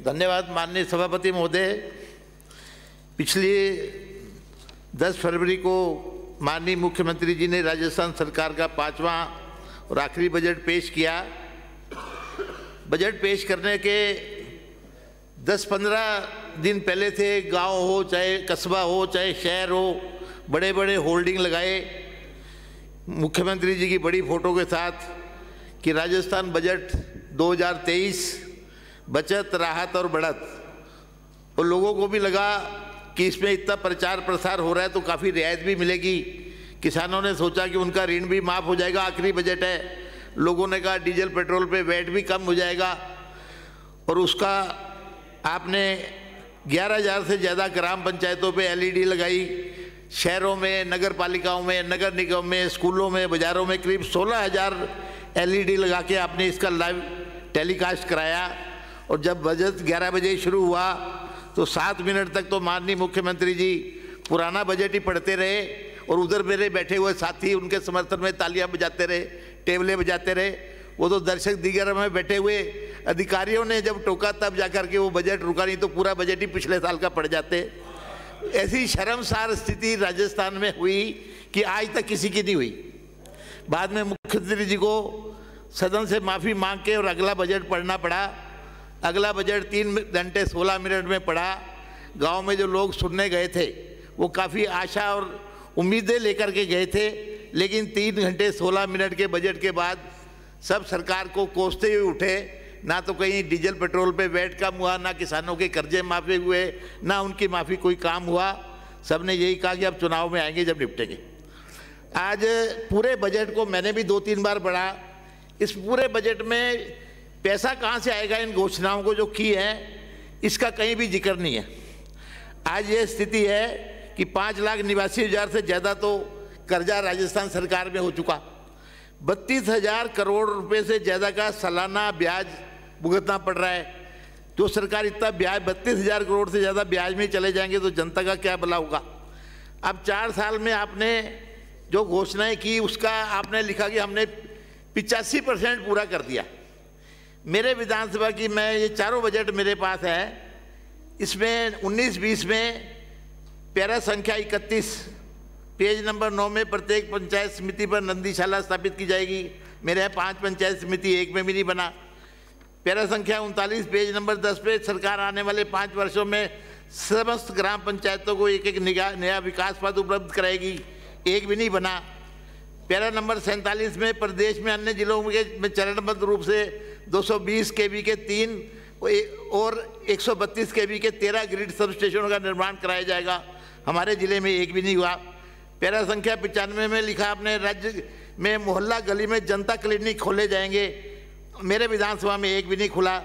धन्यवाद माननीय सभापति महोदय। पिछली 10 फरवरी को माननीय मुख्यमंत्री जी ने राजस्थान सरकार का 5वां और आखिरी बजट पेश किया। बजट पेश करने के 10-15 दिन पहले थे, गांव हो चाहे कस्बा हो चाहे शहर हो, बड़े बड़े होल्डिंग लगाए मुख्यमंत्री जी की बड़ी फोटो के साथ कि राजस्थान बजट 2023 बचत, राहत और बढ़त। और लोगों को भी लगा कि इसमें इतना प्रचार प्रसार हो रहा है तो काफ़ी रियायत भी मिलेगी। किसानों ने सोचा कि उनका ऋण भी माफ़ हो जाएगा, आखिरी बजट है। लोगों ने कहा डीजल पेट्रोल पे वैट भी कम हो जाएगा। और उसका आपने 11,000 से ज़्यादा ग्राम पंचायतों पे LED लगाई। शहरों में, नगर पालिकाओं में, नगर निगम में, स्कूलों में, बाज़ारों में करीब 16,000 LED लगा के आपने इसका लाइव टेलीकास्ट कराया। और जब बजट 11 बजे शुरू हुआ तो 7 मिनट तक तो माननीय मुख्यमंत्री जी पुराना बजट ही पढ़ते रहे और उधर मेरे बैठे हुए साथी उनके समर्थन में तालियां बजाते रहे, टेबलें बजाते रहे। वो तो दर्शक दीगर में बैठे हुए अधिकारियों ने जब टोका तब जाकर के वो बजट रुका, नहीं तो पूरा बजट ही पिछले साल का पड़ जाते। ऐसी शर्मसार स्थिति राजस्थान में हुई कि आज तक किसी की नहीं हुई। बाद में मुख्यमंत्री जी को सदन से माफ़ी मांग के और अगला बजट पढ़ना पड़ा। अगला बजट 3 घंटे 16 मिनट में पढ़ा। गांव में जो लोग सुनने गए थे वो काफ़ी आशा और उम्मीदें लेकर के गए थे, लेकिन 3 घंटे 16 मिनट के बजट के बाद सब सरकार को कोसते हुए उठे। ना तो कहीं डीजल पेट्रोल पे वैट कम हुआ, ना किसानों के कर्जे माफ़ी हुए, ना उनकी माफ़ी कोई काम हुआ। सब ने यही कहा कि अब चुनाव में आएंगे जब निपटेंगे। आज पूरे बजट को मैंने भी 2-3 बार पढ़ा। इस पूरे बजट में पैसा कहाँ से आएगा इन घोषणाओं को जो की है, इसका कहीं भी जिक्र नहीं है। आज ये स्थिति है कि 5,89,000 से ज़्यादा तो कर्जा राजस्थान सरकार में हो चुका। 32,000 करोड़ रुपए से ज़्यादा का सालाना ब्याज भुगतना पड़ रहा है। जो सरकार इतना ब्याज 32,000 करोड़ से ज़्यादा ब्याज में चले जाएंगे तो जनता का क्या भला होगा। अब 4 साल में आपने जो घोषणाएं की उसका आपने लिखा कि हमने 85% पूरा कर दिया। मेरे विधानसभा की मैं ये चारों बजट मेरे पास है, इसमें 19-20 में पैरा संख्या 31 पेज नंबर 9 में प्रत्येक पंचायत समिति पर नंदीशाला स्थापित की जाएगी। मेरे यहाँ 5 पंचायत समिति, एक में भी नहीं बना। पैरा संख्या 39 पेज नंबर 10 पे सरकार आने वाले 5 वर्षों में समस्त ग्राम पंचायतों को एक नया विकास पथ उपलब्ध कराएगी, एक भी नहीं बना। पैरा नंबर 47 में प्रदेश में अन्य जिलों में चरणबद्ध रूप से 220 kV के 3 और 132 kV के 13 ग्रिड सब स्टेशनों का निर्माण कराया जाएगा। हमारे जिले में एक भी नहीं हुआ। पैरा संख्या 95 में लिखा आपने राज्य में मोहल्ला गली में जनता क्लिनिक खोले जाएंगे। मेरे विधानसभा में एक भी नहीं खुला।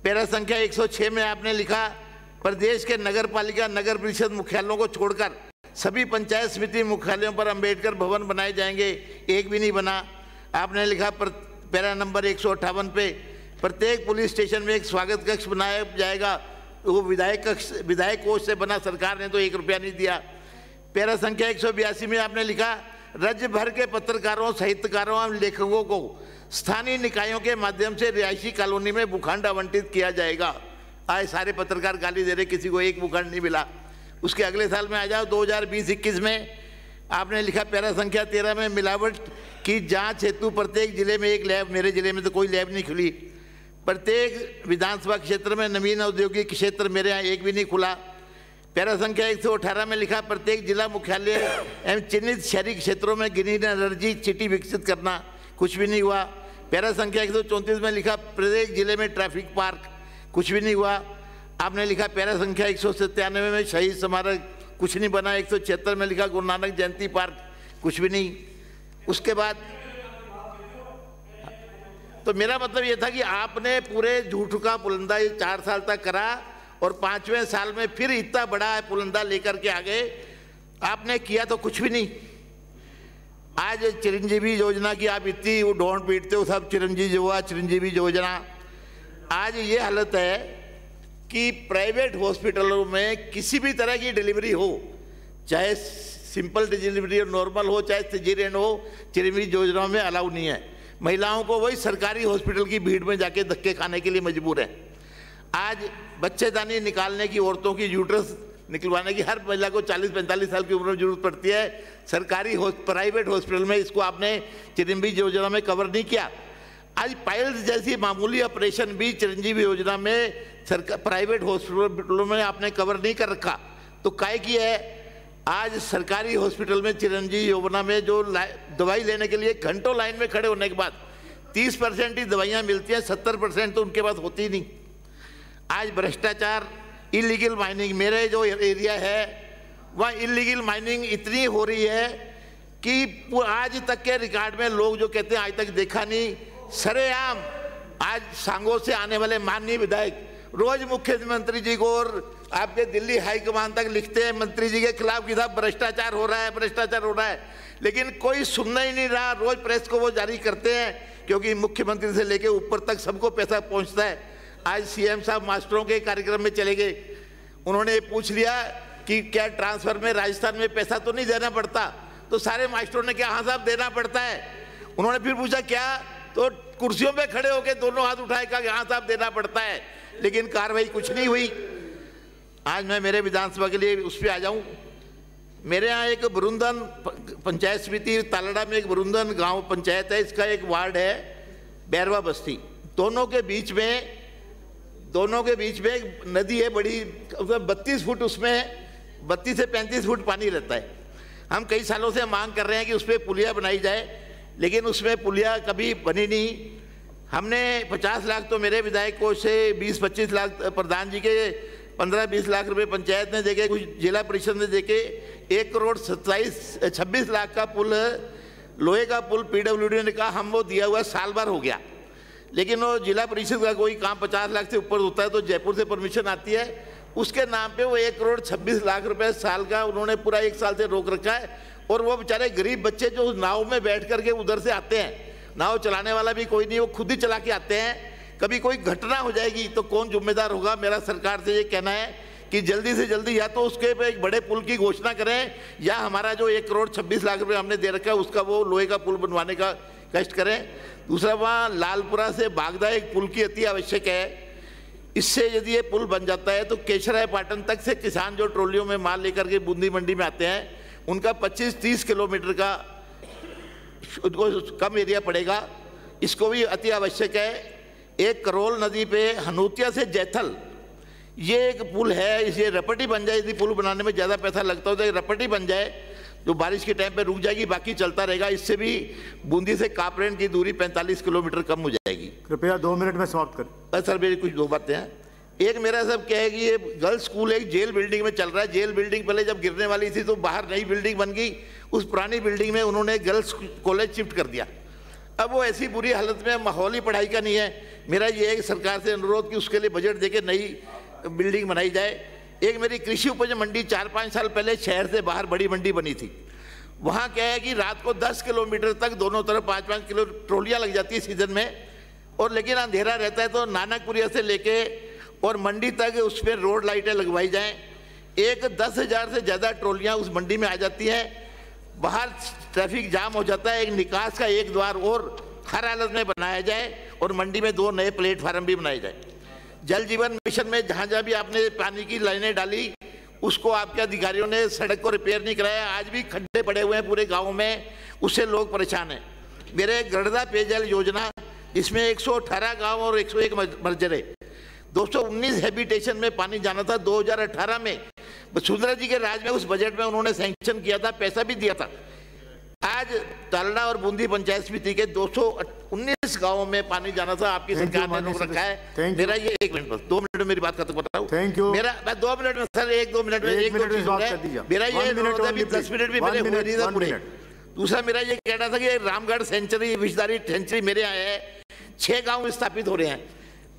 पैरा संख्या 106 में आपने लिखा प्रदेश के नगर पालिका नगर परिषद मुख्यालयों को छोड़कर सभी पंचायत समिति मुख्यालयों पर अंबेडकर भवन बनाए जाएंगे, एक भी नहीं बना। आपने लिखा पैरा नंबर 158 पे प्रत्येक पुलिस स्टेशन में एक स्वागत कक्ष बनाया जाएगा, वो विधायक कोष से बना, सरकार ने तो 1 रुपया नहीं दिया। पैरा संख्या 182 में आपने लिखा राज्य भर के पत्रकारों, साहित्यकारों और लेखकों को स्थानीय निकायों के माध्यम से रिहायशी कॉलोनी में भूखंड आवंटित किया जाएगा। आज सारे पत्रकार गाली दे रहे, किसी को एक भूखंड नहीं मिला। उसके अगले साल में आ जाओ 2020-21 में आपने लिखा पैरा संख्या 13 में मिलावट की जांच हेतु प्रत्येक जिले में एक लैब। मेरे जिले में तो कोई लैब नहीं खुली। प्रत्येक विधानसभा क्षेत्र में नवीन औद्योगिक क्षेत्र, मेरे यहाँ एक भी नहीं खुला। पैरा संख्या 118 में लिखा प्रत्येक जिला मुख्यालय एवं चिन्हित शहरी क्षेत्रों में ग्रीन एनर्जी सिटी विकसित करना, कुछ भी नहीं हुआ। पैरा संख्या 134 में लिखा प्रत्येक जिले में ट्रैफिक पार्क, कुछ भी नहीं हुआ। आपने लिखा पैरा संख्या 197 में शहीद स्मारक, कुछ नहीं बना। 176 में लिखा गुरु नानक जयंती पार्क, कुछ भी नहीं। उसके बाद तो मेरा मतलब ये था कि आपने पूरे झूठ का पुलंदा ये 4 साल तक करा और 5वें साल में फिर इतना बड़ा पुलंदा लेकर के आ गए। आपने किया तो कुछ भी नहीं। आज चिरंजीवी योजना की आप इतनी वो ढोंड पीटते हो, सब चिरंजीवी हुआ, चिरंजीवी योजना। आज ये हालत है कि प्राइवेट हॉस्पिटलों में किसी भी तरह की डिलीवरी हो, चाहे सिंपल डिलीवरी हो, नॉर्मल हो, चाहे सिजेरियन हो, चिरंजीवी योजनाओं में अलाउ नहीं है। महिलाओं को वही सरकारी हॉस्पिटल की भीड़ में जाके धक्के खाने के लिए मजबूर है। आज बच्चेदानी निकालने की, औरतों की यूट्रस निकलवाने की हर महिला को 40-45 साल की उम्र में जरूरत पड़ती है। सरकारी प्राइवेट हॉस्पिटल में इसको आपने चिरंजीवी योजना में कवर नहीं किया। आज पाइल्स जैसी मामूली ऑपरेशन भी चिरंजीवी योजना में प्राइवेट हॉस्पिटलों में आपने कवर नहीं कर रखा, तो काय की है। आज सरकारी हॉस्पिटल में चिरंजीवी योजना में जो दवाई लेने के लिए घंटों लाइन में खड़े होने के बाद 30% ही दवाइयाँ मिलती हैं, 70% तो उनके पास होती नहीं। आज भ्रष्टाचार, इलीगल माइनिंग, मेरे जो एरिया है वहाँ इलीगल माइनिंग इतनी हो रही है कि आज तक के रिकॉर्ड में लोग जो कहते हैं आज तक देखा नहीं, सरेआम आज सांगों से आने वाले माननीय विधायक रोज मुख्यमंत्री जी को और आपके दिल्ली हाईकमान तक लिखते हैं मंत्री जी के खिलाफ कि साहब भ्रष्टाचार हो रहा है, भ्रष्टाचार हो रहा है, लेकिन कोई सुनना ही नहीं रहा। रोज प्रेस को वो जारी करते हैं क्योंकि मुख्यमंत्री से लेके ऊपर तक सबको पैसा पहुंचता है। आज सीएम साहब मास्टरों के कार्यक्रम में चले गए, उन्होंने पूछ लिया कि क्या ट्रांसफर में राजस्थान में पैसा तो नहीं देना पड़ता, तो सारे मास्टरों ने क्या हाँ साहब देना पड़ता है। उन्होंने फिर पूछा क्या, तो कुर्सियों पे खड़े होकर दोनों हाथ उठाए कहा हाँ साहब देना पड़ता है, लेकिन कार्रवाई कुछ नहीं हुई। आज मैं मेरे विधानसभा के लिए उस पर आ जाऊं। मेरे यहाँ एक बुरुंदन पंचायत समिति तालड़ा में एक बुरुंदन गांव पंचायत है, इसका एक वार्ड है बैरवा बस्ती। दोनों के बीच में एक नदी है बड़ी, 32 फुट, उसमें 32 से 35 फुट पानी रहता है। हम कई सालों से मांग कर रहे हैं कि उस पर पुलिया बनाई जाए, लेकिन उसमें पुलिया कभी बनी नहीं। हमने 50 लाख तो मेरे विधायक कोष से, 20-25 लाख प्रधान जी के, 15-20 लाख रुपए पंचायत ने देके, कुछ जिला परिषद ने देके 1,26 लाख का पुल, लोहे का पुल पीडब्ल्यूडी ने कहा हम वो दिया हुआ साल भर हो गया, लेकिन वो जिला परिषद का कोई काम 50 लाख से ऊपर होता है तो जयपुर से परमिशन आती है, उसके नाम पे वो 1,26 लाख रुपए साल का उन्होंने पूरा 1 साल से रोक रखा है। और वो बेचारे गरीब बच्चे जो नाव में बैठ करके उधर से आते हैं, नाव चलाने वाला भी कोई नहीं, वो खुद ही चला के आते हैं। कभी कोई घटना हो जाएगी तो कौन जिम्मेदार होगा। मेरा सरकार से ये कहना है कि जल्दी से जल्दी या तो उसके पे एक बड़े पुल की घोषणा करें, या हमारा जो 1,26 लाख रुपए हमने दे रखा है उसका वो लोहे का पुल बनवाने का कष्ट करें। दूसरा, वहाँ लालपुरा से बागदा एक पुल की अति आवश्यक है। इससे यदि ये पुल बन जाता है तो केशराय पाटन तक से किसान जो ट्रॉलियों में माल लेकर के बूंदी मंडी में आते हैं, उनका 25-30 किलोमीटर का कम एरिया पड़ेगा। इसको भी अति आवश्यक है। एक करोल नदी पे हनूतिया से जैथल ये एक पुल है, इसे रपटी बन जाए। यदि पुल बनाने में ज़्यादा पैसा लगता हो तो रपटी बन जाए, जो बारिश के टाइम पे रुक जाएगी, बाकी चलता रहेगा। इससे भी बूंदी से कापरेन की दूरी 45 किलोमीटर कम हो जाएगी। कृपया 2 मिनट में समाप्त करें। बस सर, मेरी कुछ 2 बातें हैं। एक मेरा सब क्या है कि ये गर्ल्स स्कूल एक जेल बिल्डिंग में चल रहा है। जेल बिल्डिंग पहले जब गिरने वाली थी तो बाहर नई बिल्डिंग बन गई, उस पुरानी बिल्डिंग में उन्होंने गर्ल्स कॉलेज शिफ्ट कर दिया। अब वो ऐसी बुरी हालत में, माहौल ही पढ़ाई का नहीं है। मेरा ये है सरकार से अनुरोध कि उसके लिए बजट देके नई बिल्डिंग बनाई जाए। एक मेरी कृषि उपज मंडी 4-5 साल पहले शहर से बाहर बड़ी मंडी बनी थी। वहाँ क्या है कि रात को 10 किलोमीटर तक दोनों तरफ 5-5 किलो ट्रॉलियाँ लग जाती है सीजन में, और लेकिन अंधेरा रहता है। तो नानकपुरिया से लेके और मंडी तक उस पर रोड लाइटें लगवाई जाएं। एक 10,000 से ज़्यादा ट्रॉलियाँ उस मंडी में आ जाती हैं, बाहर ट्रैफिक जाम हो जाता है। एक निकास का एक द्वार और हर हालत में बनाया जाए, और मंडी में 2 नए प्लेटफार्म भी बनाए जाए। जल जीवन मिशन में जहाँ जहाँ भी आपने पानी की लाइनें डाली, उसको आपके अधिकारियों ने सड़क को रिपेयर नहीं कराया। आज भी खड्डे पड़े हुए हैं पूरे गाँव में, उससे लोग परेशान हैं। मेरे गढ़दा पेयजल योजना, इसमें 118 गाँव और 101 मर्जरे, 219 हैबिटेशन में पानी जाना था। 2018 में वसुंधरा जी के राज में उस बजट में उन्होंने सैंक्शन किया था, पैसा भी दिया था। आज तालड़ा और बूंदी पंचायत समिति के 219 गांवों में पानी जाना था, आपकी सरकार ने रोक रखा है। मेरा ये 1 मिनट, बस 2 मिनट में मेरी बात खत्म कर रहा हूँ। Thank you. मेरा 2 मिनट में सर, 1-2 मिनट में मेरा ये भी 10 मिनट भी मेरे हुए नहीं था पूरे। दूसरा, मेरा ये कहना था कि रामगढ़ सेंचुरी, विषधारी सेंचुरी मेरे यहाँ है, 6 गाँव स्थापित हो रहे हैं।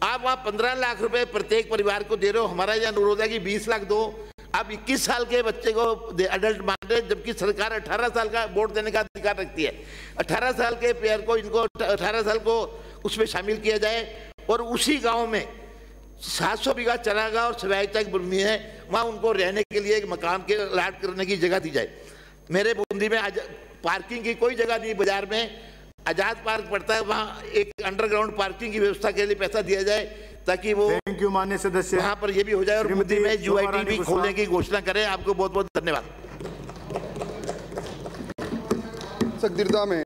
आप वहाँ 15 लाख रुपए प्रत्येक परिवार को दे रहे हो। हमारा यह अनुरोध है कि 20 लाख दो। आप 21 साल के बच्चे को अडल्ट मान रहे, जबकि सरकार 18 साल का वोट देने का अधिकार रखती है। 18 साल के पेयर को, इनको 18 साल को उसमें शामिल किया जाए, और उसी गांव में 700 बीघा चरागाह और सवायचाक भूमि है, वहाँ उनको रहने के लिए एक मकान के अलाट करने की जगह दी जाए। मेरे बूंदी में आज पार्किंग की कोई जगह नहीं, बाजार में आजाद पार्क पड़ता है, वहाँ एक अंडरग्राउंड पार्किंग की व्यवस्था के लिए पैसा दिया जाए, ताकि वो थैंक यू माननीय सदस्य। वहां पर ये भी हो जाए और श्रीमती मुद्दे में शोभा UIT भी रानी खोलने की घोषणा करें। आपको बहुत बहुत धन्यवाद। सक्रियता में